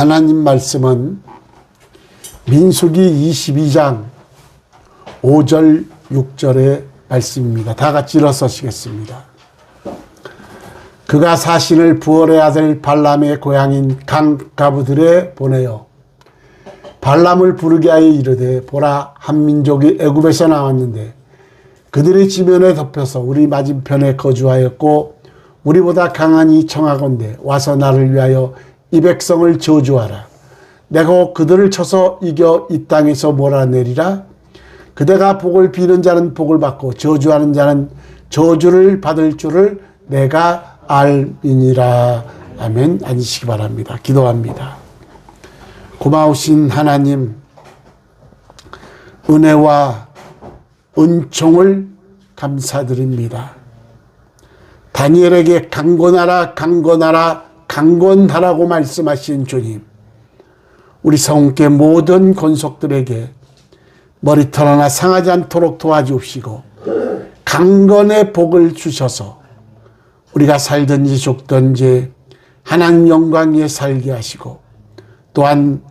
하나님 말씀은 민수기 22장 5절 6절의 말씀입니다. 다 같이 일어서시겠습니다. 그가 사신을 부올의 아들 발람의 고향인 강가부들에 보내어 발람을 부르게 하여 이르되 보라, 한 민족이 애굽에서 나왔는데 그들의 지면에 덮여서 우리 맞은편에 거주하였고 우리보다 강하니 청하건대 와서 나를 위하여 이 백성을 저주하라. 내가 그들을 쳐서 이겨 이 땅에서 몰아내리라. 그대가 복을 비는 자는 복을 받고 저주하는 자는 저주를 받을 줄을 내가 알미니라. 아멘. 앉으시기 바랍니다. 기도합니다. 고마우신 하나님, 은혜와 은총을 감사드립니다. 다니엘에게 강건하라, 강건하라, 강건하라고 말씀하신 주님, 우리 성께 모든 권속들에게 머리털 하나 상하지 않도록 도와주시고 강건의 복을 주셔서 우리가 살든지 죽든지 하나님 영광 위에 살게 하시고, 또한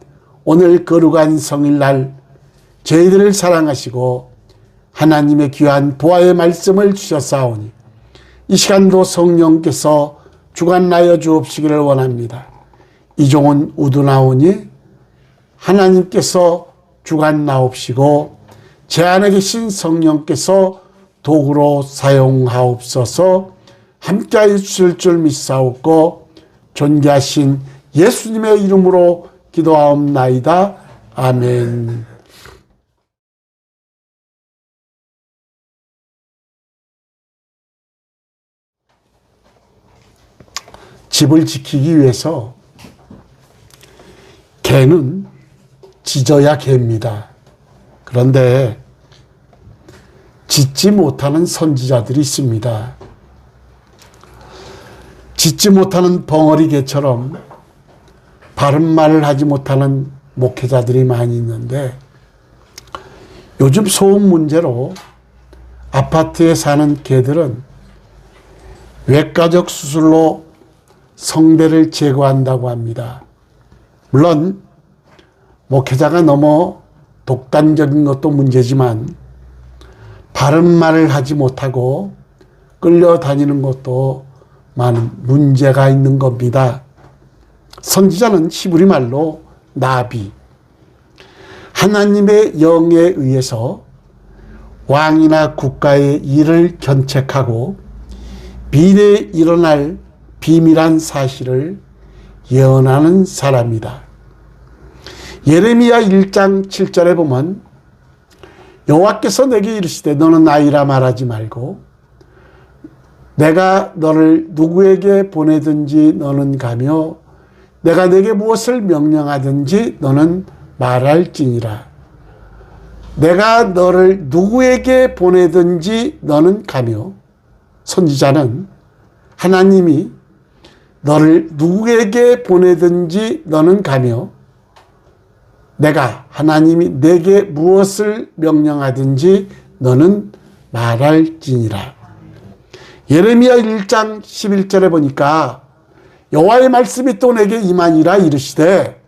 오늘 거룩한 성일날 저희들을 사랑하시고 하나님의 귀한 보화의 말씀을 주셨사오니 이 시간도 성령께서 주관하여 주옵시기를 원합니다. 이종은 우두나오니 하나님께서 주관하옵시고 제 안에 계신 성령께서 도구로 사용하옵소서. 함께하여 주실 줄 믿사옵고 존귀하신 예수님의 이름으로 기도하옵나이다. 아멘. 집을 지키기 위해서 개는 짖어야 개입니다. 그런데 짖지 못하는 선지자들이 있습니다. 짖지 못하는 벙어리 개처럼 바른 말을 하지 못하는 목회자들이 많이 있는데, 요즘 소음 문제로 아파트에 사는 개들은 외과적 수술로 성대를 제거한다고 합니다. 물론 목회자가 너무 독단적인 것도 문제지만 바른 말을 하지 못하고 끌려다니는 것도 많은 문제가 있는 겁니다. 선지자는 히브리 말로 나비, 하나님의 영에 의해서 왕이나 국가의 일을 견책하고 미래에 일어날 비밀한 사실을 예언하는 사람이다. 예레미야 1장 7절에 보면 여호와께서 내게 이르시되 너는 아이라 말하지 말고 내가 너를 누구에게 보내든지 너는 가며 내가 내게 무엇을 명령하든지 너는 말할지니라. 내가 너를 누구에게 보내든지 너는 가며, 선지자는 하나님이 너를 누구에게 보내든지 너는 가며 내가 하나님이 내게 무엇을 명령하든지 너는 말할지니라. 예레미야 1장 11절에 보니까 여호와의 말씀이 또 내게 임하니라 이르시되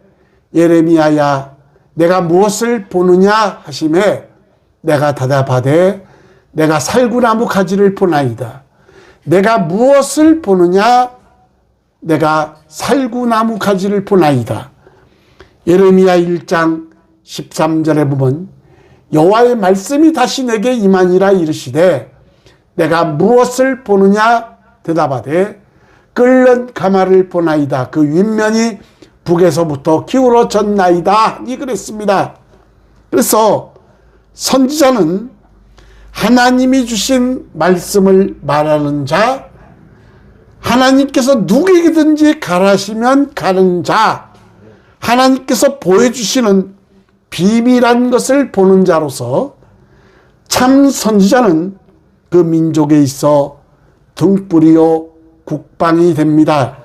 예레미야야 내가 무엇을 보느냐 하시매 내가 대답하되 내가 살구나무 가지를 보나이다. 내가 무엇을 보느냐? 내가 살구나무 가지를 보나이다. 예레미야 1장 13절에 보면 여호와의 말씀이 다시 내게 임하니라 이르시되 내가 무엇을 보느냐? 대답하되 끓는 가마를 보나이다. 그 윗면이 북에서부터 기울어졌나이다. 이 그랬습니다. 그래서 선지자는 하나님이 주신 말씀을 말하는 자, 하나님께서 누구에게든지 가라시면 가는 자, 하나님께서 보여주시는 비밀한 것을 보는 자로서 참 선지자는 그 민족에 있어 등불이요 국방이 됩니다.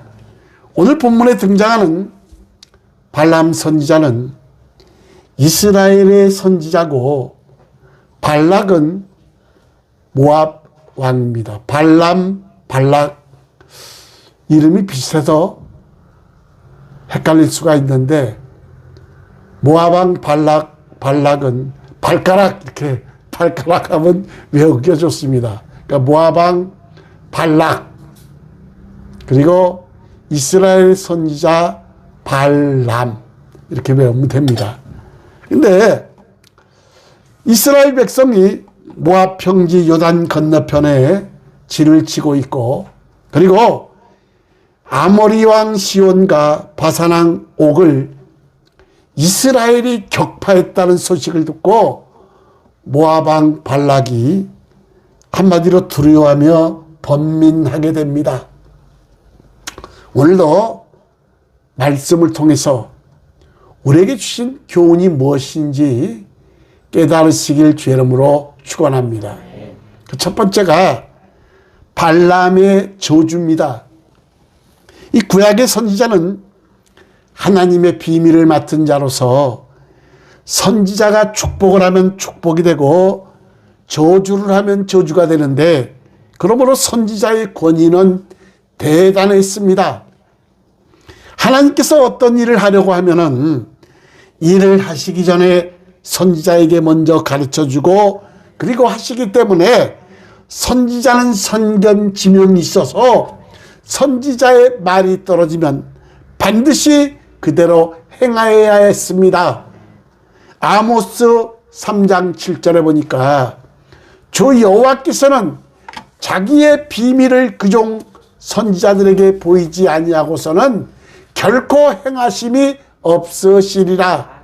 오늘 본문에 등장하는 발람 선지자는 이스라엘의 선지자고 발락은 모압 왕입니다. 발람, 발락 이름이 비슷해서 헷갈릴 수가 있는데 모압 왕 발락은 발가락 이렇게 발가락 하면 외우기가 좋습니다. 그러니까 모압 왕 발락 그리고 이스라엘 선지자 발람 이렇게 외우면 됩니다. 근데 이스라엘 백성이 모압 평지 요단 건너편에 진을 치고 있고 그리고 아모리 왕 시온과 바산 왕 옥을 이스라엘이 격파했다는 소식을 듣고 모압 왕 발락이 한마디로 두려워하며 번민하게 됩니다. 오늘도 말씀을 통해서 우리에게 주신 교훈이 무엇인지 깨달으시길 주의 이름으로 축원합니다. 그 첫 번째가 발람의 저주입니다. 이 구약의 선지자는 하나님의 비밀을 맡은 자로서 선지자가 축복을 하면 축복이 되고 저주를 하면 저주가 되는데 그러므로 선지자의 권위는 대단했습니다. 하나님께서 어떤 일을 하려고 하면은 일을 하시기 전에 선지자에게 먼저 가르쳐주고 그리고 하시기 때문에 선지자는 선견 지명이 있어서 선지자의 말이 떨어지면 반드시 그대로 행하여야 했습니다. 아모스 3장 7절에 보니까 주 여호와께서는 자기의 비밀을 그종 선지자들에게 보이지 아니하고서는 결코 행하심이 없으시리라.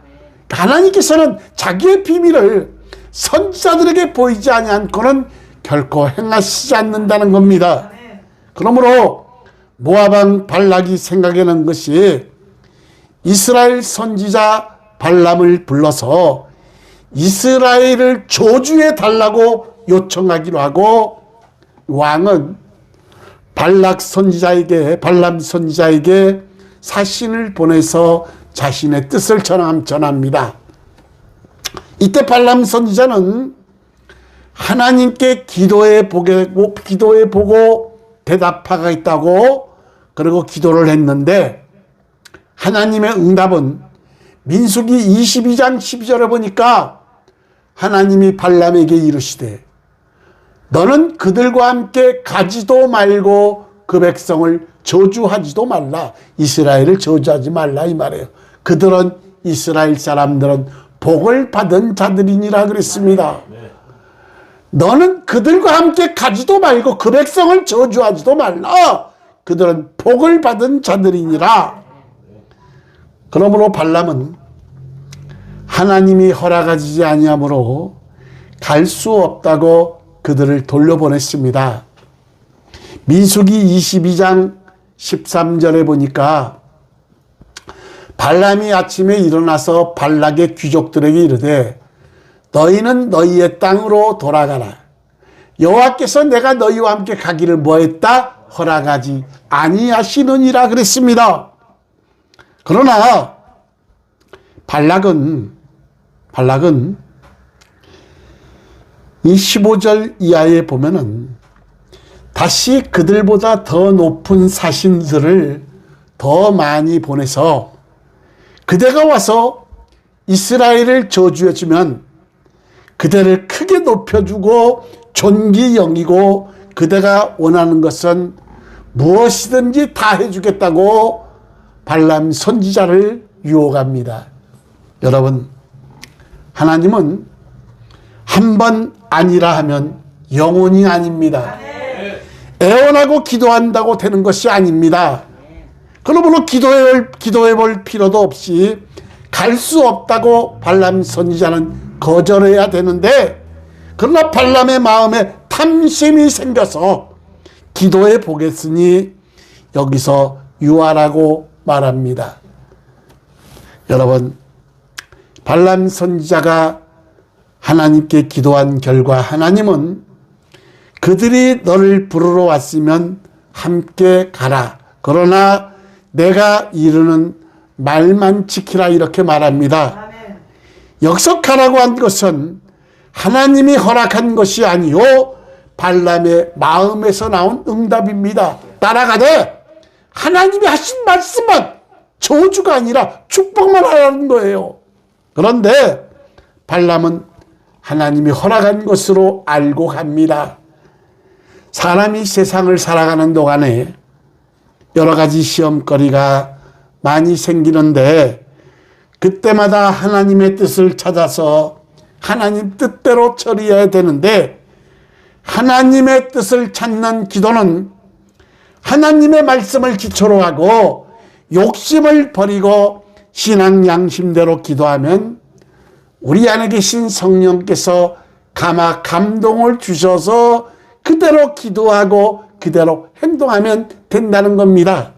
하나님께서는 자기의 비밀을 선지자들에게 보이지 아니하고는 결코 행하시지 않는다는 겁니다. 그러므로 모압 왕 발락이 생각해낸 것이 이스라엘 선지자 발람을 불러서 이스라엘을 저주해 달라고 요청하기로 하고 왕은 발람 선지자에게 사신을 보내서 자신의 뜻을 전합니다. 이때 발람 선지자는 하나님께 기도해 보고 대답하겠다고 그리고 기도를 했는데 하나님의 응답은 민수기 22장 12절에 보니까 하나님이 발람에게 이르시되 너는 그들과 함께 가지도 말고 그 백성을 저주하지도 말라. 이스라엘을 저주하지 말라 이 말이에요. 그들은 이스라엘 사람들은 복을 받은 자들이니라 그랬습니다. 너는 그들과 함께 가지도 말고 그 백성을 저주하지도 말라. 그들은 복을 받은 자들이니라. 그러므로 발람은 하나님이 허락하지 아니하므로 갈 수 없다고 그들을 돌려보냈습니다. 민수기 22장 13절에 보니까 발람이 아침에 일어나서 발락의 귀족들에게 이르되 너희는 너희의 땅으로 돌아가라. 여호와께서 내가 너희와 함께 가기를 뭐했다? 허락하지 아니하시느니라 그랬습니다. 그러나 발락은 이 15절 이하에 보면은 다시 그들보다 더 높은 사신들을 더 많이 보내서 그대가 와서 이스라엘을 저주해주면 그대를 크게 높여주고 존귀 여기고 그대가 원하는 것은 무엇이든지 다 해주겠다고 발람 선지자를 유혹합니다. 여러분, 하나님은 한 번 아니라 하면 영원히 아닙니다. 애원하고 기도한다고 되는 것이 아닙니다. 그러므로 기도해 볼 필요도 없이 갈 수 없다고 발람 선지자는 거절해야 되는데 그러나 발람의 마음에 탐심이 생겨서 기도해 보겠으니 여기서 유하라고 말합니다. 여러분, 발람 선지자가 하나님께 기도한 결과 하나님은 그들이 너를 부르러 왔으면 함께 가라. 그러나 내가 이르는 말만 지키라 이렇게 말합니다. 여기서 가라고 한 것은 하나님이 허락한 것이 아니요 발람의 마음에서 나온 응답입니다. 따라가되 하나님이 하신 말씀은 저주가 아니라 축복만 하라는 거예요. 그런데 발람은 하나님이 허락한 것으로 알고 갑니다. 사람이 세상을 살아가는 동안에 여러 가지 시험거리가 많이 생기는데 그때마다 하나님의 뜻을 찾아서 하나님 뜻대로 처리해야 되는데 하나님의 뜻을 찾는 기도는 하나님의 말씀을 기초로 하고 욕심을 버리고 신앙 양심대로 기도하면 우리 안에 계신 성령께서 감동을 주셔서 그대로 기도하고 그대로 행동하면 된다는 겁니다.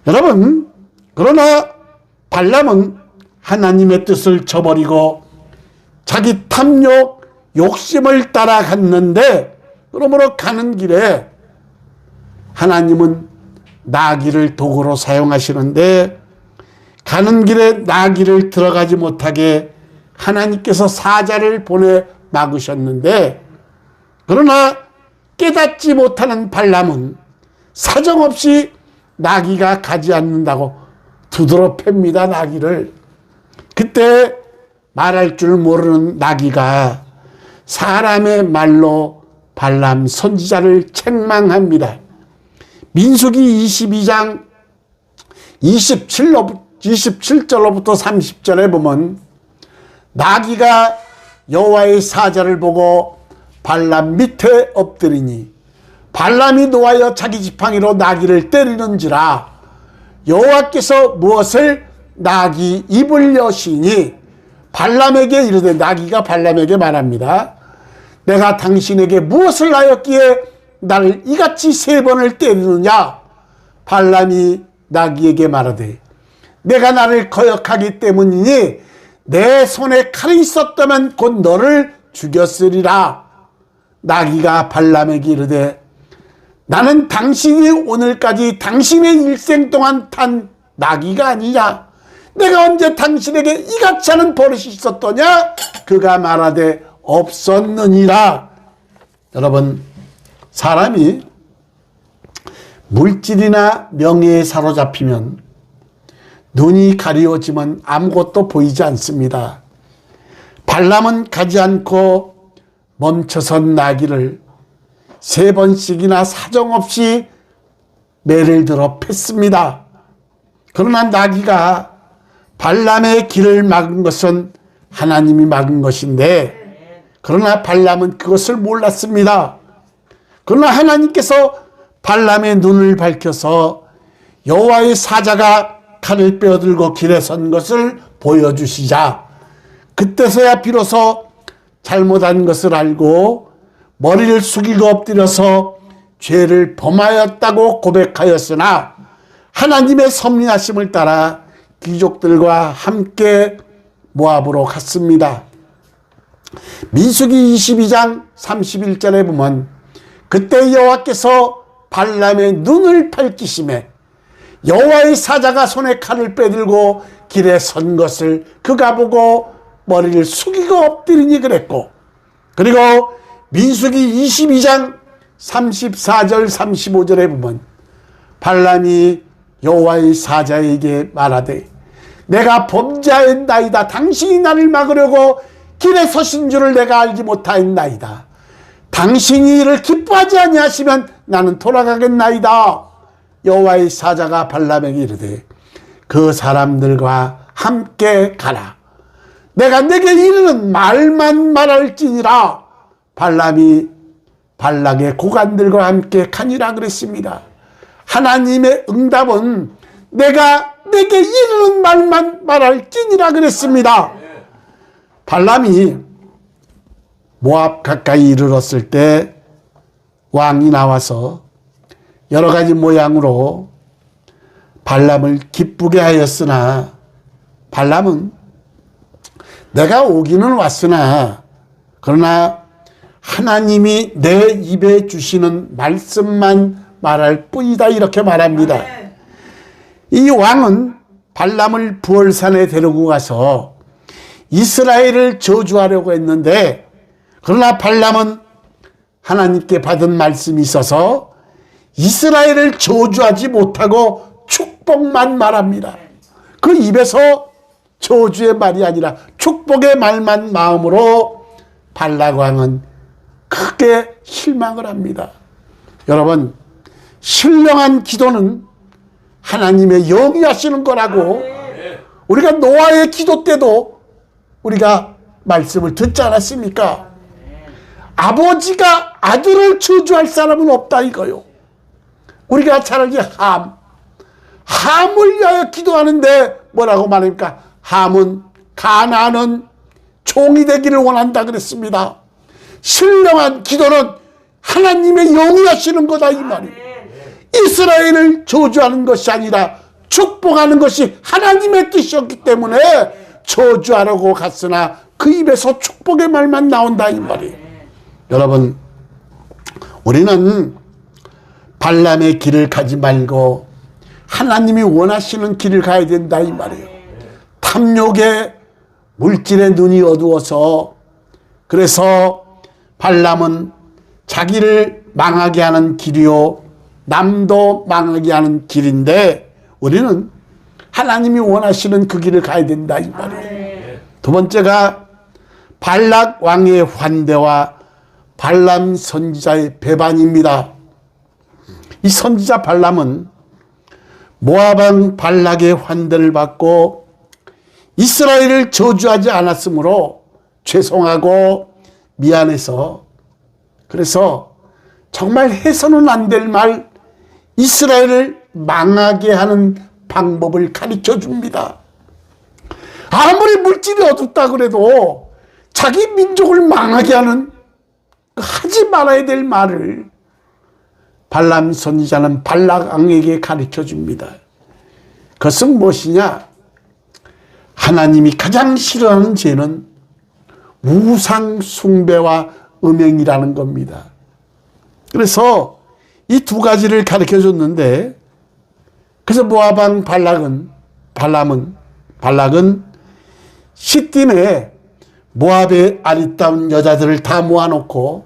여러분, 그러나 발람은 하나님의 뜻을 저버리고 자기 탐욕, 욕심을 따라갔는데 그러므로 가는 길에 하나님은 나귀를 도구로 사용하시는데 가는 길에 나귀를 들어가지 못하게 하나님께서 사자를 보내 막으셨는데 그러나 깨닫지 못하는 발람은 사정없이 나귀가 가지 않는다고 두드러 팹니다. 나귀를. 그때 말할 줄 모르는 나귀가 사람의 말로 발람 선지자를 책망합니다. 민수기 22장 27절로부터 30절에 보면 나귀가 여호와의 사자를 보고 발람 밑에 엎드리니 발람이 노하여 자기 지팡이로 나귀를 때리는지라 여호와께서 무엇을 나귀 입을 여시니 발람에게 이르되 나귀가 발람에게 말합니다. 내가 당신에게 무엇을 하였기에 나를 이같이 3번을 때리느냐? 발람이 나귀에게 말하되 내가 나를 거역하기 때문이니 내 손에 칼이 있었다면 곧 너를 죽였으리라. 나귀가 발람에게 이르되 나는 당신이 오늘까지 당신의 일생 동안 탄 나귀가 아니냐? 내가 언제 당신에게 이같이 하는 버릇이 있었더냐? 그가 말하되 없었느니라. 여러분, 사람이 물질이나 명예에 사로잡히면 눈이 가리워지면 아무것도 보이지 않습니다. 발람은 가지 않고 멈춰선 나귀를 3번씩이나 사정없이 매를 들어 팼습니다. 그러나 나귀가 발람의 길을 막은 것은 하나님이 막은 것인데 그러나 발람은 그것을 몰랐습니다. 그러나 하나님께서 발람의 눈을 밝혀서 여호와의 사자가 칼을 빼어들고 길에 선 것을 보여주시자 그때서야 비로소 잘못한 것을 알고 머리를 숙이고 엎드려서 죄를 범하였다고 고백하였으나 하나님의 섭리하심을 따라 귀족들과 함께 모압으로 갔습니다. 민수기 22장 31절에 보면 그때 여호와께서 발람의 눈을 밝히시매 여호와의 사자가 손에 칼을 빼들고 길에 선 것을 그가 보고 머리를 숙이고 엎드리니 그랬고 그리고 민수기 22장 34절 35절에 보면 발람이 여호와의 사자에게 말하되 내가 범죄하였나이다. 당신이 나를 막으려고 길에 서신 줄을 내가 알지 못하였나이다. 당신이 이를 기뻐하지 아니하시면 나는 돌아가겠나이다. 여호와의 사자가 발람에게 이르되 그 사람들과 함께 가라. 내가 내게 이르는 말만 말할지니라. 발람이 발락의 고관들과 함께 가니라 그랬습니다. 하나님의 응답은 내가 내게 이르는 말만 말할지니라 그랬습니다. 발람이 모압 가까이 이르렀을 때 왕이 나와서 여러 가지 모양으로 발람을 기쁘게 하였으나 발람은 내가 오기는 왔으나 그러나 하나님이 내 입에 주시는 말씀만 말할 뿐이다 이렇게 말합니다. 이 왕은 발람을 부월산에 데리고 가서 이스라엘을 저주하려고 했는데 그러나 발람은 하나님께 받은 말씀이 있어서 이스라엘을 저주하지 못하고 축복만 말합니다. 그 입에서 저주의 말이 아니라 축복의 말만 마음으로 발락 왕은 크게 실망을 합니다. 여러분, 신령한 기도는 하나님의 영위하시는 거라고 우리가 노아의 기도 때도 우리가 말씀을 듣지 않았습니까? 아버지가 아들을 저주할 사람은 없다 이거요. 우리가 차라리 함을 위하여 기도하는데 뭐라고 말합니까? 함은 가나안은 종이 되기를 원한다 그랬습니다. 신령한 기도는 하나님의 영위하시는 거다 이 말이에요. 이스라엘을 저주하는 것이 아니라 축복하는 것이 하나님의 뜻이었기 때문에 저주하려고 갔으나 그 입에서 축복의 말만 나온다 이 말이에요. 여러분, 우리는 발람의 길을 가지 말고 하나님이 원하시는 길을 가야 된다 이 말이에요. 탐욕에 물질의 눈이 어두워서 그래서 발람은 자기를 망하게 하는 길이요 남도 망하게 하는 길인데 우리는 하나님이 원하시는 그 길을 가야 된다 이 말이에요. 두 번째가 발락 왕의 환대와 발람 선지자의 배반입니다. 이 선지자 발람은 모압 왕 발락의 환대를 받고 이스라엘을 저주하지 않았으므로 죄송하고 미안해서 그래서 정말 해서는 안 될 말 이스라엘을 망하게 하는 방법을 가르쳐 줍니다. 아무리 물질이 어둡다 그래도 자기 민족을 망하게 하는 하지 말아야 될 말을 발람 선지자는 발락 왕에게 가르쳐 줍니다. 그것은 무엇이냐? 하나님이 가장 싫어하는 죄는 우상 숭배와 음행이라는 겁니다. 그래서 이 두 가지를 가르쳐 줬는데 그래서 모압 왕 발락은 시딤에 모압의 아리따운 여자들을 다 모아놓고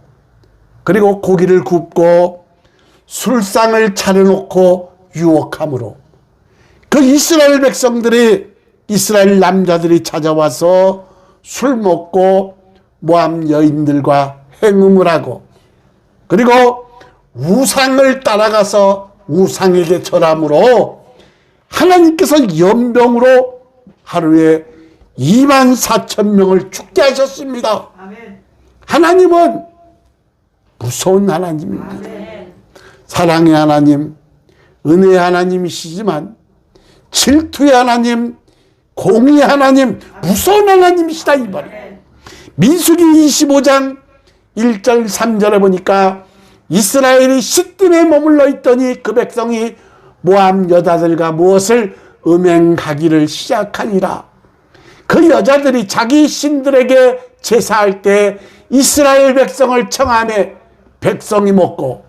그리고 고기를 굽고 술상을 차려놓고 유혹함으로 그 이스라엘 백성들이 이스라엘 남자들이 찾아와서 술 먹고 모압 여인들과 행음을 하고 그리고 우상을 따라가서 우상에게 절함으로 하나님께서 연병으로 하루에 24,000명을 죽게 하셨습니다. 하나님은 무서운 하나님입니다. 사랑의 하나님, 은혜의 하나님이시지만 질투의 하나님, 공의의 하나님, 무서운 하나님이시다 이 말이에요. 민수기 25장 1절 3절에 보니까 이스라엘이 시딤에 머물러 있더니 그 백성이 모압 여자들과 무엇을 음행하기를 시작하니라. 그 여자들이 자기 신들에게 제사할 때 이스라엘 백성을 청함에 백성이 먹고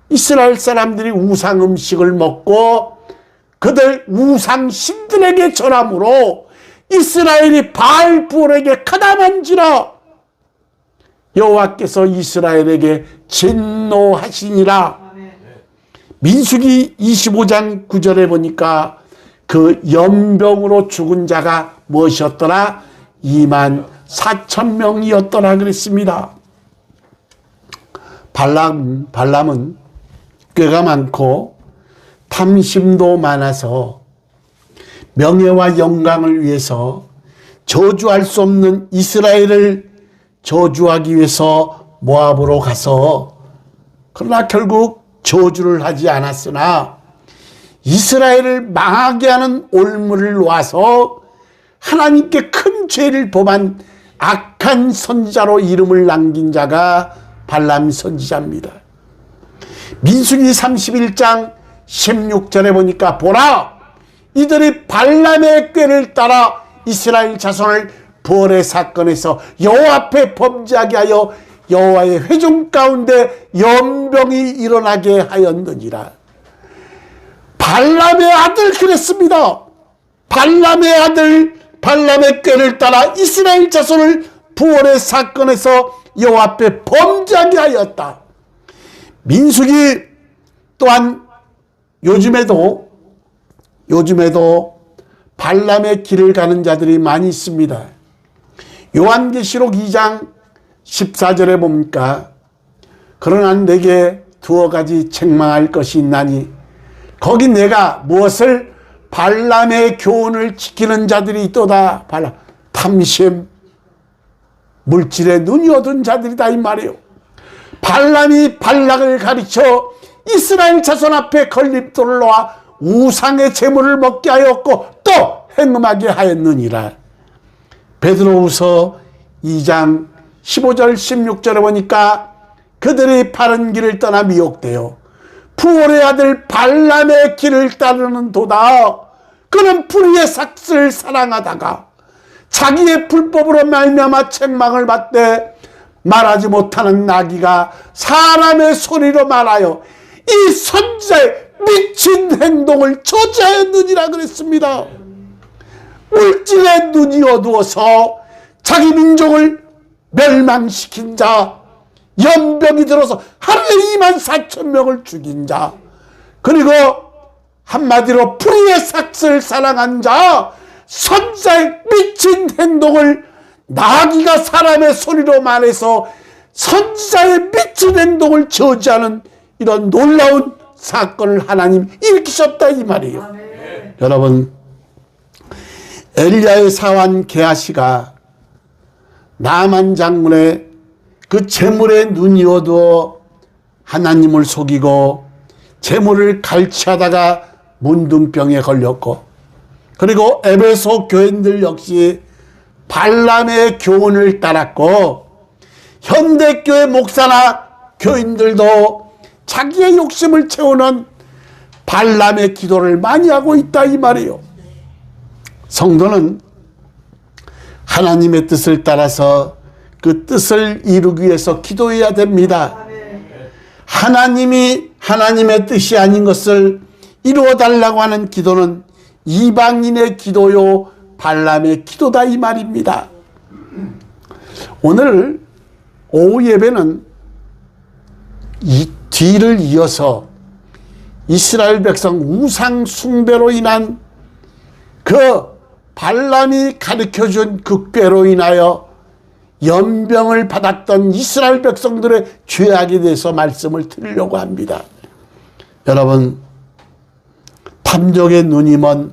이스라엘 사람들이 우상 음식을 먹고 그들 우상 신들에게 절함으로 이스라엘이 바알불에게 가담한지라 여호와께서 이스라엘에게 진노하시니라. 민수기 25장 9절에 보니까 그 연병으로 죽은 자가 무엇이었더라? 24,000명이었더라 그랬습니다. 발람은 꾀가 많고 탐심도 많아서 명예와 영광을 위해서 저주할 수 없는 이스라엘을 저주하기 위해서 모압으로 가서 그러나 결국 저주를 하지 않았으나 이스라엘을 망하게 하는 올무를 놓아서 하나님께 큰 죄를 범한 악한 선지자로 이름을 남긴 자가 발람 선지자입니다. 민수기 31장 16절에 보니까 보라 이들이 발람의 꾀를 따라 이스라엘 자손을 부활의 사건에서 여호와 앞에 범죄하게 하여 여호와의 회중 가운데 연병이 일어나게 하였느니라. 발람의 아들 그랬습니다. 발람의 아들 발람의 꾀를 따라 이스라엘 자손을 부활의 사건에서 여호와 앞에 범죄하게 하였다. 민수기 또한 요즘에도 요즘에도 발람의 길을 가는 자들이 많이 있습니다. 요한계시록 2장 14절에 보니까 그러나 내게 두어 가지 책망할 것이 있나니 거기 내가 무엇을 발람의 교훈을 지키는 자들이 있도다. 발람, 탐심, 물질에 눈이 얻은 자들이다 이 말이에요. 발람이 발락을 가르쳐 이스라엘 자손 앞에 걸림돌을 놓아 우상의 재물을 먹게 하였고 또 행음하게 하였느니라. 베드로후서 2장 15절 16절에 보니까 그들이 바른 길을 떠나 미혹되어 부올의 아들 발람의 길을 따르는 도다. 그는 불의의 삭슬을 사랑하다가 자기의 불법으로 말미암아 책망을 받되 말하지 못하는 나귀가 사람의 소리로 말하여 이 선지자의 미친 행동을 저지하였느니라 그랬습니다. 물질에 눈이 어두워서 자기 민족을 멸망시킨 자, 연병이 들어서 하루에 24,000명을 죽인 자, 그리고 한마디로 불의의 삭슬을 사랑한 자, 선지자의 미친 행동을 나귀가 사람의 소리로 말해서 선지자의 미친 행동을 저지하는 이런 놀라운 사건을 하나님 일으키셨다 이 말이에요. 아멘. 여러분, 엘리야의 사환 게하시가 나만 장군의 그 재물에 눈이 어두워 하나님을 속이고 재물을 갈취하다가 문둥병에 걸렸고, 그리고 에베소 교인들 역시 발람의 교훈을 따랐고, 현대교회 목사나 교인들도 자기의 욕심을 채우는 발람의 기도를 많이 하고 있다 이 말이에요. 성도는 하나님의 뜻을 따라서 그 뜻을 이루기 위해서 기도해야 됩니다. 하나님이 하나님의 뜻이 아닌 것을 이루어 달라고 하는 기도는 이방인의 기도요 발람의 기도다 이 말입니다. 오늘 오후 예배는 이 뒤를 이어서 이스라엘 백성 우상 숭배로 인한 그 발람이 가르쳐준 극배로 인하여 연병을 받았던 이스라엘 백성들의 죄악에 대해서 말씀을 드리려고 합니다. 여러분, 탐욕의 눈이 먼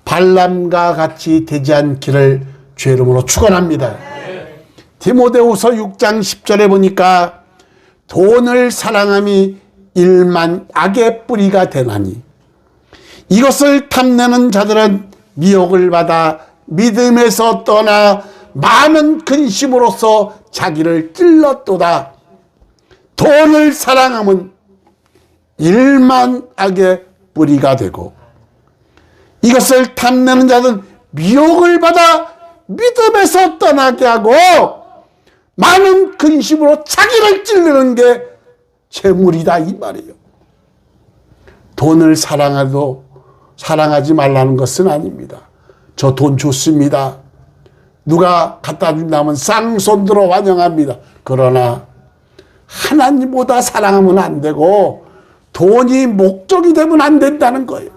발람과 같이 되지 않기를 주의 이름으로 축원합니다. 디모데후서 6장 10절에 보니까 돈을 사랑함이 일만 악의 뿌리가 되나니 이것을 탐내는 자들은 미혹을 받아 믿음에서 떠나 많은 근심으로써 자기를 찔렀도다. 돈을 사랑함은 일만 악의 뿌리가 되고 이것을 탐내는 자들은 미혹을 받아 믿음에서 떠나게 하고 많은 근심으로 자기를 찔르는 게 재물이다 이 말이에요. 돈을 사랑해도 사랑하지 말라는 것은 아닙니다. 저 돈 좋습니다. 누가 갖다 준다면 쌍손들어 환영합니다. 그러나 하나님보다 사랑하면 안 되고 돈이 목적이 되면 안 된다는 거예요.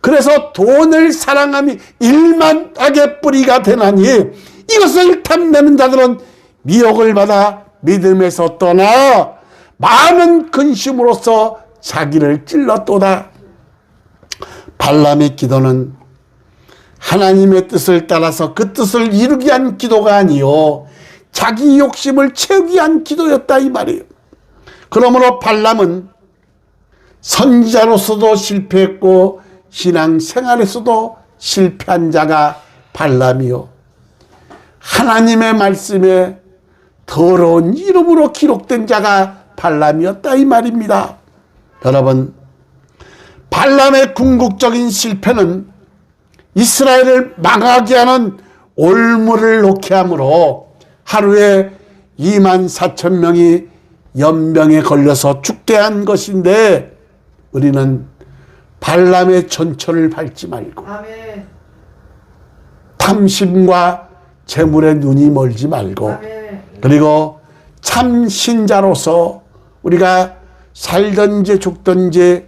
그래서 돈을 사랑함이 일만 악의 뿌리가 되나니 이것을 탐내는 자들은 미혹을 받아 믿음에서 떠나 많은 근심으로써 자기를 찔렀도다. 발람의 기도는 하나님의 뜻을 따라서 그 뜻을 이루기 위한 기도가 아니요 자기 욕심을 채우기 위한 기도였다 이 말이에요. 그러므로 발람은 선지자로서도 실패했고 신앙생활에서도 실패한 자가 발람이요 하나님의 말씀에 더러운 이름으로 기록된 자가 발람이었다 이 말입니다. 여러분, 발람의 궁극적인 실패는 이스라엘을 망하게 하는 올무를 놓게 하므로 하루에 24,000명이 연병에 걸려서 죽게 한 것인데 우리는 발람의 전철을 밟지 말고 아멘. 탐심과 재물에 눈이 멀지 말고 아멘. 그리고 참 신자로서 우리가 살든지 죽든지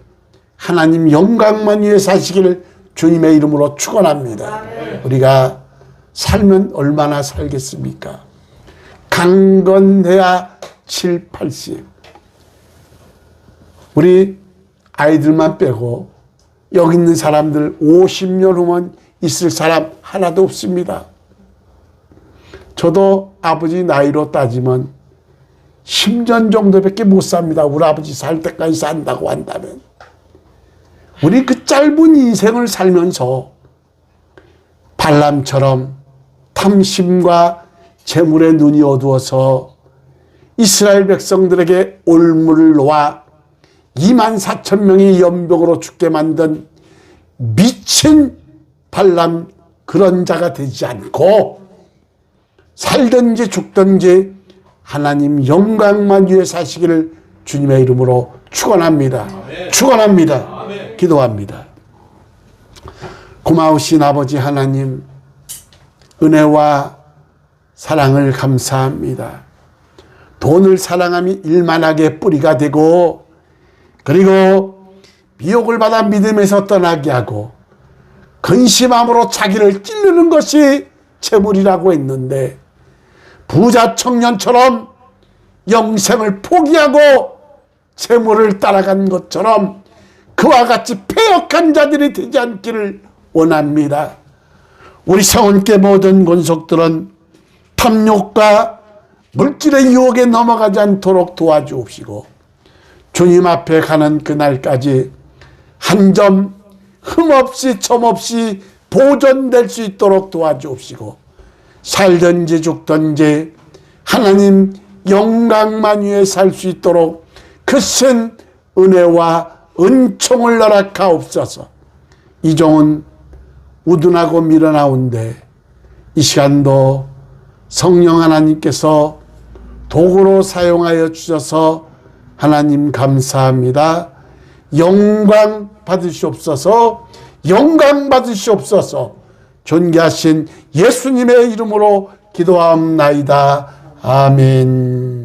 하나님 영광만 위해 사시기를 주님의 이름으로 축원합니다. 우리가 살면 얼마나 살겠습니까? 강건해야 7, 80. 우리 아이들만 빼고 여기 있는 사람들 50년 후면 있을 사람 하나도 없습니다. 저도 아버지 나이로 따지면 10년 정도밖에 못 삽니다. 우리 아버지 살 때까지 산다고 한다면. 우리 그 짧은 인생을 살면서 발람처럼 탐심과 재물의 눈이 어두워서 이스라엘 백성들에게 올무를 놓아 24,000명이 연병으로 죽게 만든 미친 발람 그런 자가 되지 않고 살든지 죽든지 하나님 영광만 위해 사시기를 주님의 이름으로 축원합니다. 축원합니다. 기도합니다. 고마우신 아버지 하나님, 은혜와 사랑을 감사합니다. 돈을 사랑함이 일만하게 뿌리가 되고, 그리고 미혹을 받아 믿음에서 떠나게 하고 근심함으로 자기를 찌르는 것이 재물이라고 했는데, 부자 청년처럼 영생을 포기하고 재물을 따라간 것처럼 그와 같이 패역한 자들이 되지 않기를 원합니다. 우리 성은께 모든 권속들은 탐욕과 물질의 유혹에 넘어가지 않도록 도와주옵시고, 주님 앞에 가는 그날까지 한 점 흠없이 점없이 보존될 수 있도록 도와주옵시고, 살든지 죽든지 하나님 영광만 위해 살 수 있도록 크신 은혜와 은총을 허락하옵소서. 이종은 우둔하고 밀어나온데 이 시간도 성령 하나님께서 도구로 사용하여 주셔서 하나님 감사합니다. 영광 받으시옵소서. 영광 받으시옵소서. 존귀하신 예수님의 이름으로 기도하옵나이다. 아멘.